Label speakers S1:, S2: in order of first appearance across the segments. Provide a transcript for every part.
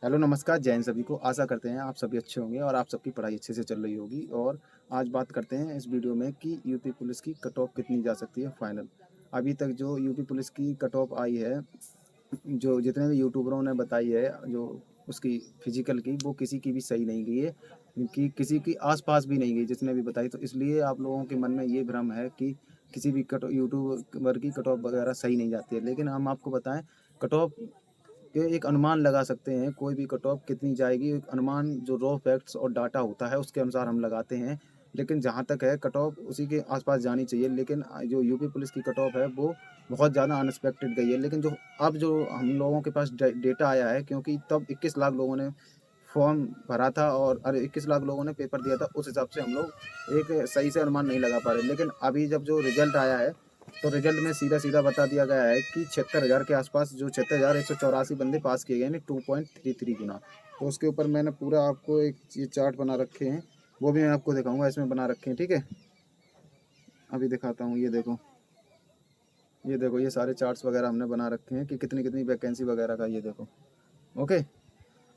S1: Hello नमस्कार, जय हिंद सभी को। आशा करते हैं आप सभी अच्छे होंगे और आप सबकी पढ़ाई अच्छे से चल रही होगी। और आज बात करते हैं इस वीडियो में कि यूपी पुलिस की कट ऑफ कितनी जा सकती है फाइनल। अभी तक जो यूपी पुलिस की कट ऑफ आई है, जो जितने भी यूट्यूबरों ने बताई है, जो उसकी फिजिकल की, वो किसी की भी सही नहीं गई है, कि किसी की आसपास भी नहीं गई जिसने भी बताई। तो इसलिए आप लोगों के मन में ये भ्रम है कि किसी भी कट यूट्यूबर की कट ऑफ वगैरह सही नहीं जाती है। लेकिन हम आपको बताएं, कट ऑफ ये एक अनुमान लगा सकते हैं, कोई भी कट ऑफ कितनी जाएगी एक अनुमान जो रॉ फैक्ट्स और डाटा होता है उसके अनुसार हम लगाते हैं। लेकिन जहाँ तक है, कट ऑफ उसी के आसपास जानी चाहिए। लेकिन जो यूपी पुलिस की कट ऑफ है वो बहुत ज़्यादा अनएक्सपेक्टेड गई है। लेकिन जो अब जो हम लोगों के पास डेटा आया है, क्योंकि तब 21 लाख लोगों ने फॉर्म भरा था और अरे 21 लाख लोगों ने पेपर दिया था, उस हिसाब से हम लोग एक सही से अनुमान नहीं लगा पा रहे। लेकिन अभी जब जो रिजल्ट आया है, तो रिजल्ट में सीधा सीधा बता दिया गया है कि 76,000 के आसपास, जो 76,184 बंदे पास किए गए हैं 2.33 गुना। तो उसके ऊपर मैंने पूरा आपको एक ये चार्ट बना रखे हैं, वो भी मैं आपको दिखाऊंगा। इसमें बना रखे हैं, ठीक है। अभी दिखाता हूँ, ये देखो ये सारे चार्ट्स वगैरह हमने बना रखे हैं कि कितनी कितनी वैकेंसी वगैरह का, ये देखो। ओके।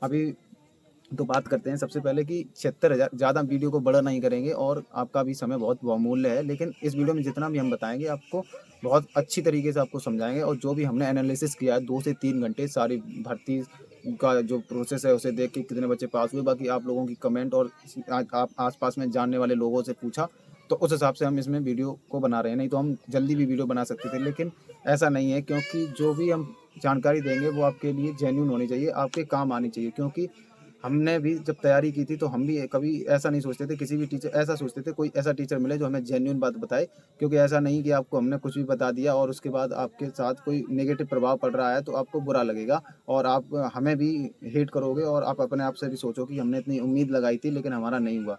S1: अभी तो बात करते हैं सबसे पहले कि 76,000, ज़्यादा वीडियो को बड़ा नहीं करेंगे और आपका भी समय बहुत बहुमूल्य है। लेकिन इस वीडियो में जितना भी हम बताएंगे आपको बहुत अच्छी तरीके से आपको समझाएंगे, और जो भी हमने एनालिसिस किया है 2 से 3 घंटे सारी भर्ती का जो प्रोसेस है उसे देख के कितने बच्चे पास हुए, बाकी आप लोगों की कमेंट और आप आसपास में जानने वाले लोगों से पूछा, तो उस हिसाब से हम इसमें वीडियो को बना रहे हैं। नहीं तो हम जल्दी भी वीडियो बना सकते थे, लेकिन ऐसा नहीं है, क्योंकि जो भी हम जानकारी देंगे वो आपके लिए जेन्यून होनी चाहिए, आपके काम आनी चाहिए। क्योंकि हमने भी जब तैयारी की थी तो हम भी कभी ऐसा नहीं सोचते थे, किसी भी टीचर ऐसा सोचते थे कोई ऐसा टीचर मिले जो हमें जेन्युइन बात बताए। क्योंकि ऐसा नहीं कि आपको हमने कुछ भी बता दिया और उसके बाद आपके साथ कोई नेगेटिव प्रभाव पड़ रहा है तो आपको बुरा लगेगा, और आप हमें भी हेट करोगे, और आप अपने आप से भी सोचो कि हमने इतनी उम्मीद लगाई थी लेकिन हमारा नहीं हुआ।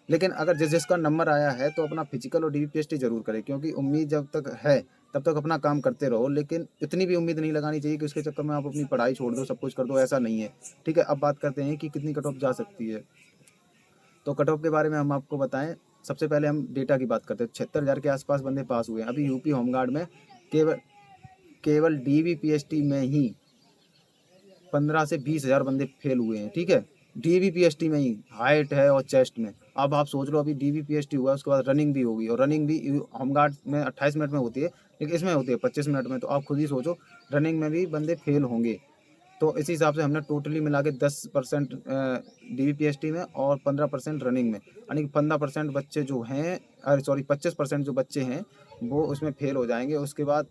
S1: लेकिन अगर जिसका नंबर आया है तो अपना फिजिकल और डीपीएसटी जरूर करें, क्योंकि उम्मीद जब तक है तब तक अपना काम करते रहो। लेकिन इतनी भी उम्मीद नहीं लगानी चाहिए कि उसके चक्कर में आप अपनी पढ़ाई छोड़ दो, सब कुछ कर दो, ऐसा नहीं है। ठीक है, अब बात करते हैं कि कितनी कट ऑफ जा सकती है। तो कट ऑफ के बारे में हम आपको बताएं, सबसे पहले हम डेटा की बात करते हैं। 76,000 के आसपास बंदे पास हुए हैं। अभी यूपी होमगार्ड में केवल केवल डीवीपीएसटी में ही 15 से 20 हज़ार बंदे फेल हुए हैं। ठीक है, डीवीपीएसटी में ही, हाइट है और चेस्ट में। अब आप सोच लो, अभी डीवीपीएसटी हुआ उसके बाद रनिंग भी होगी, और रनिंग भी होमगार्ड में 28 मिनट में होती है, लेकिन इसमें होती है 25 मिनट में। तो आप खुद ही सोचो, रनिंग में भी बंदे फेल होंगे। तो इसी हिसाब से हमने टोटली मिला के 10% डीवीपीएसटी में और 15% रनिंग में, यानी कि 15% बच्चे जो हैं, अरे सॉरी 25% जो बच्चे हैं वो उसमें फेल हो जाएंगे। उसके बाद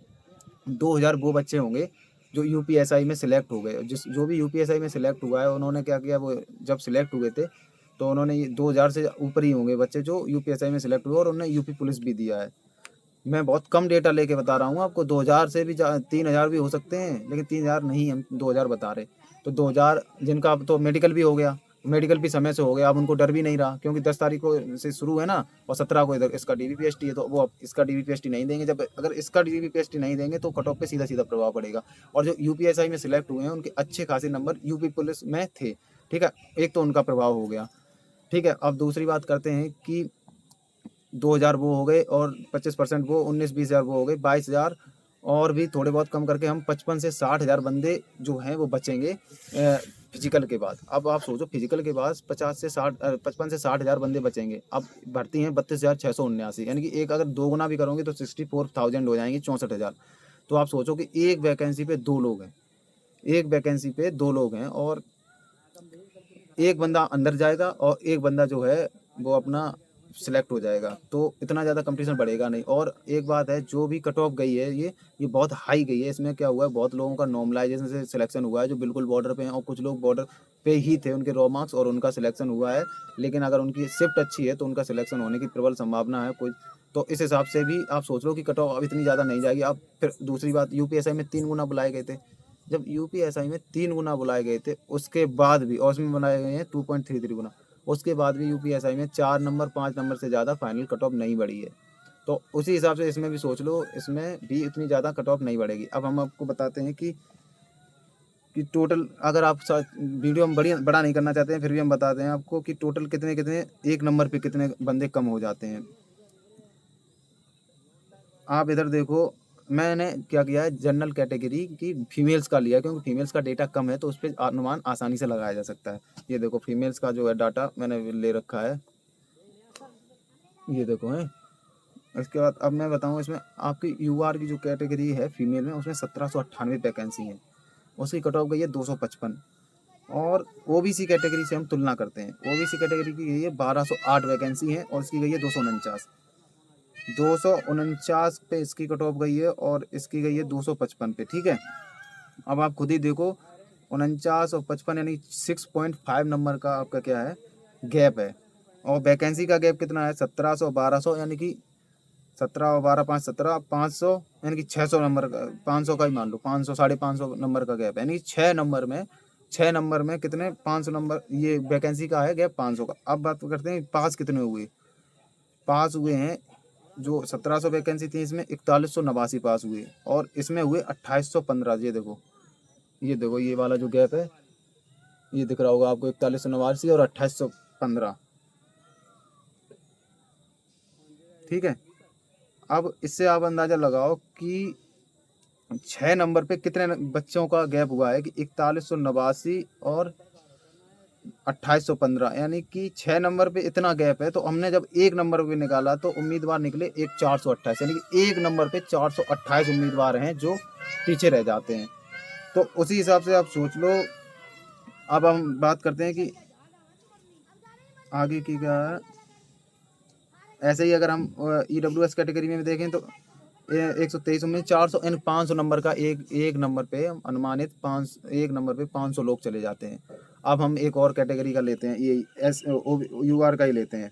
S1: 2,000 वो बच्चे होंगे जो यूपीएसआई में सिलेक्ट हो गए। जो भी यूपीएसआई में सिलेक्ट हुआ है, उन्होंने क्या किया, वो जब सिलेक्ट हुए थे तो उन्होंने 2,000 से ऊपर ही होंगे बच्चे जो यूपीएसआई में सिलेक्ट हुए, और उन्होंने यूपी पुलिस भी दिया है। मैं बहुत कम डेटा लेके बता रहा हूँ आपको, 2,000 से भी 3,000 भी हो सकते हैं, लेकिन 3,000 नहीं, हम 2,000 बता रहे। तो 2,000 जिनका अब तो मेडिकल भी हो गया, मेडिकल भी समय से हो गया, अब उनको डर भी नहीं रहा, क्योंकि 10 तारीख को से शुरू है ना, और 17 को इधर इसका डीवीपीएसटी है, तो वो अब इसका डीवीपीएसटी नहीं देंगे। जब अगर इसका डीवीपीएसटी नहीं देंगे तो कट ऑफ पे सीधा सीधा प्रभाव पड़ेगा। और जो यूपीएसआई में सिलेक्ट हुए हैं उनके अच्छे खासे नंबर यूपी पुलिस में थे। ठीक है, एक तो उनका प्रभाव हो गया। ठीक है, अब दूसरी बात करते हैं कि 2,000 वो हो गए और 25% वो, 19-20 हज़ार वो हो गए, 22,000। और भी थोड़े बहुत कम करके हम 55 से 60 हज़ार बंदे जो हैं वो बचेंगे फिजिकल के बाद। अब आप सोचो, फिजिकल के बाद 55 से 60 बंदे बचेंगे। अब भर्ती हैं 32,679, यानी कि एक अगर 2 गुना भी करोगे तो 64,000 हो जाएंगी, 64,000। तो आप सोचो कि एक वैकेंसी पे 2 लोग हैं, एक वैकेंसी पे 2 लोग हैं, और एक बंदा अंदर जाएगा और एक बंदा जो है वो अपना सिलेक्ट हो जाएगा। तो इतना ज़्यादा कंपटीशन बढ़ेगा नहीं। और एक बात है, जो भी कट ऑफ गई है ये बहुत हाई गई है। इसमें क्या हुआ है, बहुत लोगों का नॉर्मलाइजेशन से सिलेक्शन हुआ है जो बिल्कुल बॉर्डर पे हैं, और कुछ लोग बॉर्डर पे ही थे, उनके रॉ मार्क्स, और उनका सिलेक्शन हुआ है। लेकिन अगर उनकी शिफ्ट अच्छी है तो उनका सिलेक्शन होने की प्रबल संभावना है कोई। तो इस हिसाब से भी आप सोच लो कि कट ऑफ अब इतनी ज़्यादा नहीं जाएगी। अब फिर दूसरी बात, यूपीएसआई में 3 गुना बुलाए गए थे। जब यूपीएसआई में 3 गुना बुलाए गए थे, उसके बाद भी, और उसमें बनाए गए हैं 2.33 गुना, उसके बाद भी यूपीएसआई में 4 नंबर 5 नंबर से ज़्यादा फाइनल कट ऑफ नहीं बढ़ी है। तो उसी हिसाब से इसमें भी सोच लो, इसमें भी इतनी ज़्यादा कट ऑफ नहीं बढ़ेगी। अब हम आपको बताते हैं कि टोटल, अगर आप वीडियो हम बड़ा नहीं करना चाहते हैं, फिर भी हम बताते हैं आपको कि टोटल कितने कितने एक नंबर पे कितने बंदे कम हो जाते हैं। आप इधर देखो, मैंने क्या किया है, जनरल कैटेगरी की फीमेल्स का लिया है, क्योंकि फीमेल्स का डेटा कम है तो उस पर अनुमान आसानी से लगाया जा सकता है। ये देखो फीमेल्स का जो है डाटा मैंने ले रखा है, ये देखो है। इसके बाद अब मैं बताऊँ, इसमें आपकी यूआर की जो कैटेगरी है फीमेल में, उसमें 1798 वैकेंसी है, उसकी कट ऑफ गई है 255। और ओबीसी कैटेगरी से हम तुलना करते हैं, ओबीसी कैटेगरी की गई है 1208 वैकेंसी है और इसकी गई है 249 पे इसकी कट ऑफ गई है और इसकी गई है 255 पे। ठीक है, अब आप खुद ही देखो 49 और 55 यानी 6.5 नंबर का आपका क्या है, गैप है। और वैकेंसी का गैप कितना है, 1700 1200, यानी कि 17 और 12 5 17 500, यानी कि 600 नंबर का, 500 का ही मान लो, 500 550 नंबर का गैप है, यानी 6 नंबर में कितने, 500 नंबर ये वैकेंसी का है गैप 500 का। अब बात करते हैं पास कितने हुए, पास हुए हैं जो 1700 वैकेंसी थी इसमें 4189 पास हुए और इसमें हुए 2815। ये देखो ये वाला जो गैप है ये दिख रहा होगा आपको, 4189 और 2815। ठीक है, अब इससे आप अंदाज़ा लगाओ कि 6 नंबर पे कितने बच्चों का गैप हुआ है कि 4189 और 2815, यानी कि 6 नंबर पे इतना गैप है। तो हमने जब 1 नंबर पे निकाला तो उम्मीदवार निकले 428, यानी कि 1 नंबर पे 428 उम्मीदवार हैं जो पीछे रह जाते हैं। तो उसी हिसाब से आप सोच लो। अब हम बात करते हैं कि आगे की क्या है। ऐसे ही अगर हम EWS कैटेगरी में देखें तो 123 में 400 यानी 500 नंबर का एक नंबर पे अनुमानित 500 लोग चले जाते हैं। अब हम एक और कैटेगरी का लेते हैं, ये यूआर का ही लेते हैं।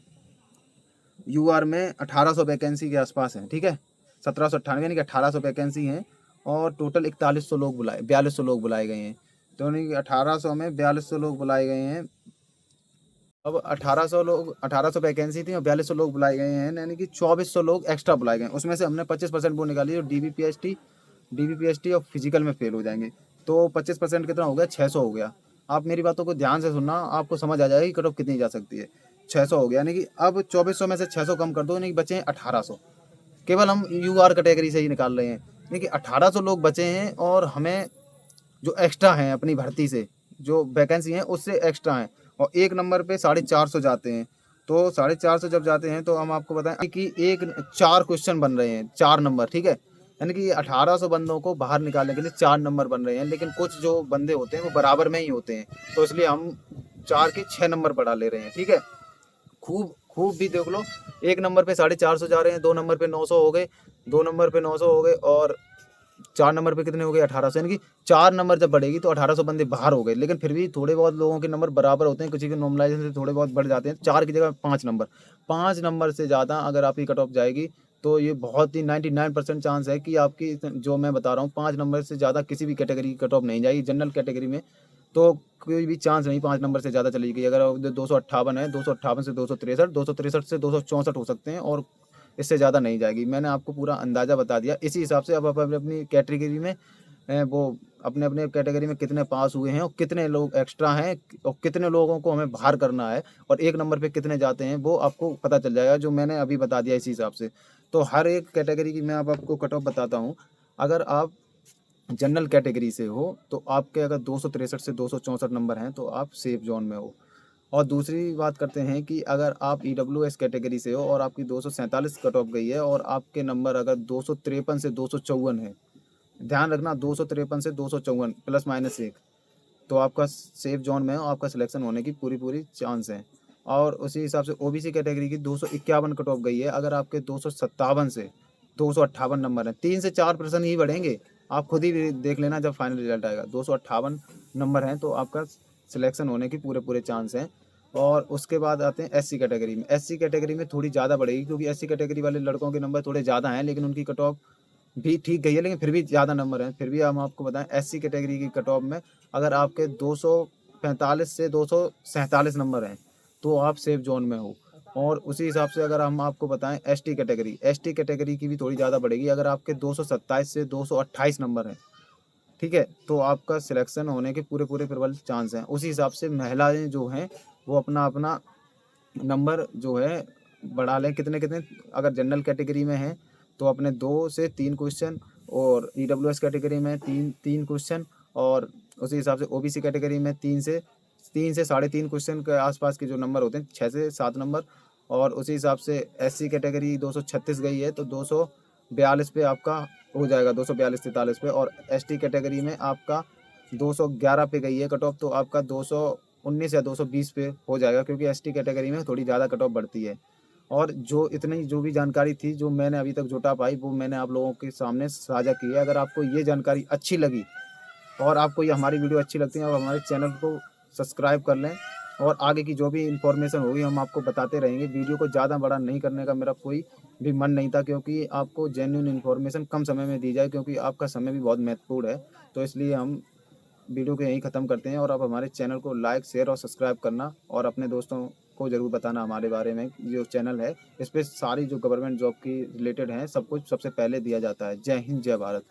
S1: यूआर में 1800 वैकेंसी के आसपास है। ठीक है, 1798 यानी कि 1800 वैकेंसी हैं और टोटल 4200 लोग बुलाए गए हैं। तो यानी कि 1800 में 4200 लोग बुलाए गए हैं। अब 1800 वैकेंसी थी और 4200 लोग बुलाए गए हैं, यानी कि 2400 लोग एक्स्ट्रा बुलाए गए हैं। उसमें से हमने 25% वो निकाली जो डीबीपीएसटी और फिजिकल में फेल हो जाएंगे। तो 25% कितना हो गया, 600 हो गया। आप मेरी बातों को ध्यान से सुनना, आपको समझ आ जाएगा कि कट ऑफ कितनी जा सकती है। 600 हो गया, यानी कि अब 2400 में से 600 कम कर दो, यानी कि बचे हैं 1800। केवल हम यूआर कैटेगरी से ही निकाल रहे हैं, यानी कि 1800 लोग बचे हैं और हमें जो एक्स्ट्रा हैं अपनी भर्ती से, जो वैकेंसी हैं उससे एक्स्ट्रा हैं और 1 नंबर पे 450 जाते हैं। तो 450 जब जाते हैं तो हम आपको बताएं कि 4 क्वेश्चन बन रहे हैं, 4 नंबर। ठीक है, यानी कि 1800 बंदों को बाहर निकालने के लिए 4 नंबर बन रहे हैं, लेकिन कुछ जो बंदे होते हैं वो बराबर में ही होते हैं, तो इसलिए हम 4 के 6 नंबर बढ़ा ले रहे हैं। ठीक है, खूब खूब भी देख लो, 1 नंबर पे 450 जा रहे हैं, 2 नंबर पे 900 हो गए, 2 नंबर पे 900 हो गए और 4 नंबर पे कितने हो गए, 1800। यानी कि 4 नंबर जब बढ़ेगी तो 1800 बंदे बाहर हो गए, लेकिन फिर भी थोड़े बहुत लोगों के नंबर बराबर होते हैं, किसी के नॉर्मलाइजेशन से थोड़े बहुत बढ़ जाते हैं। 4 की जगह 5 नंबर, 5 नंबर से ज़्यादा अगर आपकी कट ऑफ जाएगी तो ये बहुत ही 99% चांस है कि आपकी, जो मैं बता रहा हूँ, 5 नंबर से ज़्यादा किसी भी कैटेगरी की कट ऑफ नहीं जाएगी। जनरल कैटेगरी में तो कोई भी चांस नहीं 5 नंबर से ज़्यादा चली गई। अगर 258 है, 258 से 263, 263 से 264 हो सकते हैं और इससे ज़्यादा नहीं जाएगी। मैंने आपको पूरा अंदाज़ा बता दिया। इसी हिसाब से अब आप अपनी कैटेगरी में वो अपने अपने कैटेगरी में कितने पास हुए हैं और कितने लोग एक्स्ट्रा हैं और कितने लोगों को हमें बाहर करना है और 1 नंबर पे कितने जाते हैं वो आपको पता चल जाएगा, जो मैंने अभी बता दिया इसी हिसाब से। तो हर एक कैटेगरी की मैं अब आपको कट ऑफ बताता हूँ। अगर आप जनरल कैटेगरी से हो तो आपके अगर 263 से 264 नंबर हैं तो आप सेफ जोन में हो। और दूसरी बात करते हैं कि अगर आप EWS कैटेगरी से हो और आपकी 247 कट ऑफ गई है और आपके नंबर अगर 253 से 254 है, ध्यान रखना 253 से 254 प्लस माइनस 1, तो आपका सेफ जोन में हो, आपका सिलेक्शन होने की पूरी चांस है। और उसी हिसाब से ओबीसी कैटेगरी की 251 कट ऑफ गई है, अगर आपके 257 से 258 नंबर हैं, 3 से 4% ही बढ़ेंगे। आप खुद ही देख लेना जब फाइनल रिजल्ट आएगा, 258 नंबर हैं तो आपका सिलेक्शन होने की पूरे चांस हैं। और उसके बाद आते हैं SC कैटेगरी में। SC कैटेगरी में थोड़ी ज़्यादा बढ़ेगी, क्योंकि SC कैटेगरी वाले लड़कों के नंबर थोड़े ज़्यादा हैं, लेकिन उनकी कट ऑफ भी ठीक गई है, लेकिन फिर भी ज़्यादा नंबर हैं। फिर भी हम आपको बताएं SC कैटेगरी की कट ऑफ में अगर आपके 245 से 247 नंबर हैं तो आप सेफ जोन में हो। और उसी हिसाब से अगर हम आपको बताएं ST कैटेगरी की भी थोड़ी ज़्यादा बढ़ेगी, अगर आपके 227 से 228 नंबर हैं, ठीक है, तो आपका सिलेक्शन होने के पूरे प्रबल चांस हैं। उसी हिसाब से महिलाएं जो हैं वो अपना अपना नंबर जो है बढ़ा लें, कितने कितने, अगर जनरल कैटेगरी में हैं तो अपने 2 से 3 क्वेश्चन और ईडब्ल्यूएस कैटेगरी में 3 क्वेश्चन, और उसी हिसाब से ओबीसी कैटेगरी में 3 से साढ़े 3 क्वेश्चन के आसपास के जो नंबर होते हैं, 6 से 7 नंबर। और उसी हिसाब से एससी कैटेगरी 236 गई है तो 242 पे आपका हो जाएगा, 242-43 पे। और एसटी कैटेगरी में आपका 211 पे गई है कट ऑफ, तो आपका 219 या 220 पे हो जाएगा, क्योंकि एसटी कैटेगरी में थोड़ी ज़्यादा कट ऑफ बढ़ती है। और जो भी जानकारी थी जो मैंने अभी तक जुटा पाई, वो मैंने आप लोगों के सामने साझा की है। अगर आपको ये जानकारी अच्छी लगी और आपको ये हमारी वीडियो अच्छी लगती है, आप हमारे चैनल को सब्सक्राइब कर लें, और आगे की जो भी इन्फॉर्मेशन होगी हम आपको बताते रहेंगे। वीडियो को ज़्यादा बड़ा नहीं करने का मेरा कोई भी मन नहीं था, क्योंकि आपको जेन्युइन इन्फॉर्मेशन कम समय में दी जाए, क्योंकि आपका समय भी बहुत महत्वपूर्ण है। तो इसलिए हम वीडियो को यहीं ख़त्म करते हैं, और आप हमारे चैनल को लाइक, शेयर और सब्सक्राइब करना, और अपने दोस्तों को ज़रूर बताना हमारे बारे में। जो चैनल है इस पे सारी जो गवर्नमेंट जॉब की रिलेटेड हैं सब कुछ सबसे पहले दिया जाता है। जय हिंद, जय भारत।